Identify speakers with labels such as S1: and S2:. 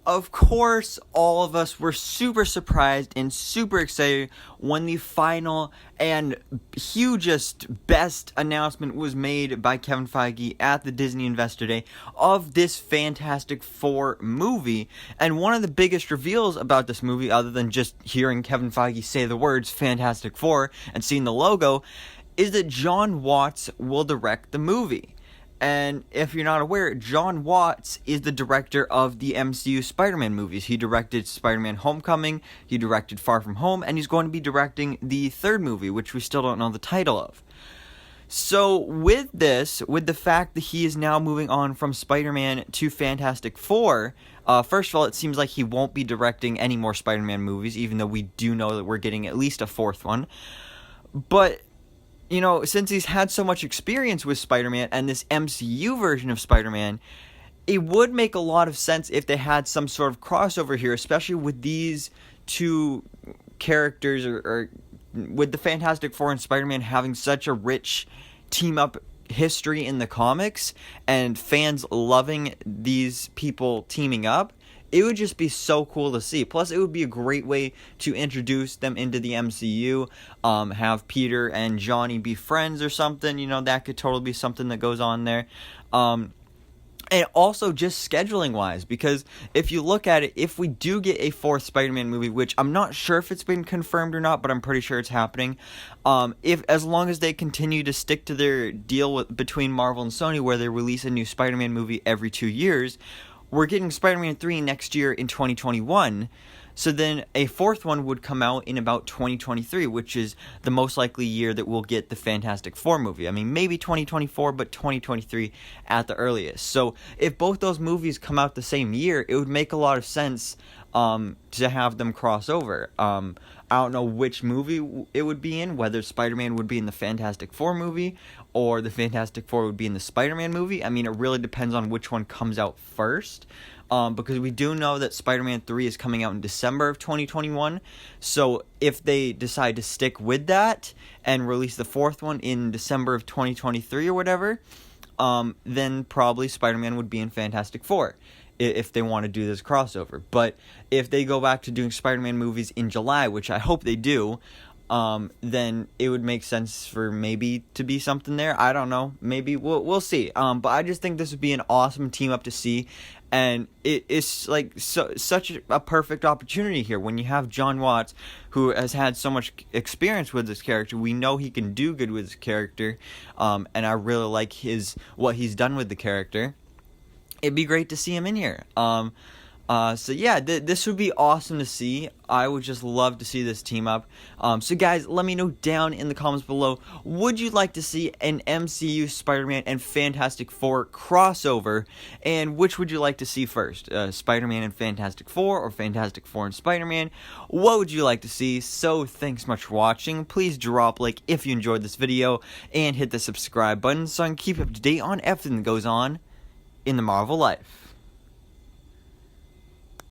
S1: Of course, all of us were super surprised and super excited when the final and hugest, best announcement was made by Kevin Feige at the Disney Investor Day of this Fantastic Four movie. And one of the biggest reveals about this movie, other than just hearing Kevin Feige say the words Fantastic Four and seeing the logo, is that Jon Watts will direct the movie. And if you're not aware, Jon Watts is the director of the MCU Spider-Man movies. He directed Spider-Man Homecoming, he directed Far From Home, and he's going to be directing the third movie, which we still don't know the title of. So with this, with the fact that he is now moving on from Spider-Man to Fantastic Four, first of all, it seems like he won't be directing any more Spider-Man movies, even though we do know that we're getting at least a fourth one. But you know, since he's had so much experience with Spider-Man and this MCU version of Spider-Man, it would make a lot of sense if they had some sort of crossover here, especially with these two characters, or with the Fantastic Four and Spider-Man having such a rich team-up history in the comics, and fans loving these people teaming up. It would just be so cool to see. Plus, it would be a great way to introduce them into the MCU. Have Peter and Johnny be friends or something. You know, that could totally be something that goes on there. And also just scheduling-wise, because if you look at it, if we do get a fourth Spider-Man movie, which I'm not sure if it's been confirmed or not, but I'm pretty sure it's happening, if as long as they continue to stick to their deal between Marvel and Sony, where they release a new Spider-Man movie every 2 years, we're getting Spider-Man 3 next year in 2021, so then a fourth one would come out in about 2023, which is the most likely year that we'll get the Fantastic Four movie. I mean, maybe 2024, but 2023 at the earliest. So if both those movies come out the same year, it would make a lot of sense to have them cross over. I don't know which movie it would be in, whether Spider-Man would be in the Fantastic Four movie or the Fantastic Four would be in the Spider-Man movie. I mean, it really depends on which one comes out first, because we do know that Spider-Man 3 is coming out in December of 2021, so if they decide to stick with that and release the fourth one in December of 2023 or whatever, then probably Spider-Man would be in Fantastic Four, if they want to do this crossover. But if they go back to doing Spider-Man movies in July, which I hope they do, then it would make sense for maybe to be something there. I don't know. Maybe we'll see. But I just think this would be an awesome team up to see, and it's like such a perfect opportunity here when you have Jon Watts, who has had so much experience with this character. We know he can do good with this character, and I really like what he's done with the character. It'd be great to see him in here. So yeah, this would be awesome to see. I would just love to see this team up. So guys, let me know down in the comments below, would you like to see an MCU Spider-Man and Fantastic Four crossover? And which would you like to see first? Spider-Man and Fantastic Four, or Fantastic Four and Spider-Man? What would you like to see? So thanks much for watching. Please drop a like if you enjoyed this video, and hit the subscribe button so I can keep up to date on everything that goes on in the Marvel life.